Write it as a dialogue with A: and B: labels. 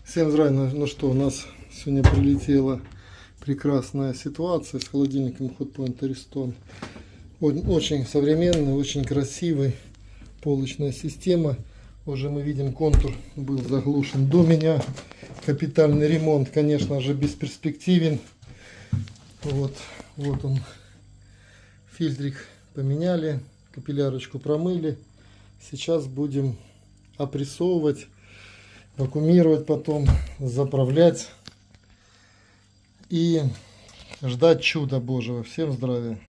A: Всем здравия. Ну что, у нас сегодня прилетела прекрасная ситуация с холодильником Hotpoint Ariston. Очень современный, очень красивый, полочная система. Уже мы видим, контур был заглушен до меня. Капитальный ремонт, конечно же, бесперспективен. Вот он. Фильтрик поменяли, капиллярочку промыли. Сейчас будем опрессовывать, вакуумировать, потом заправлять и ждать чуда Божьего. Всем здравия.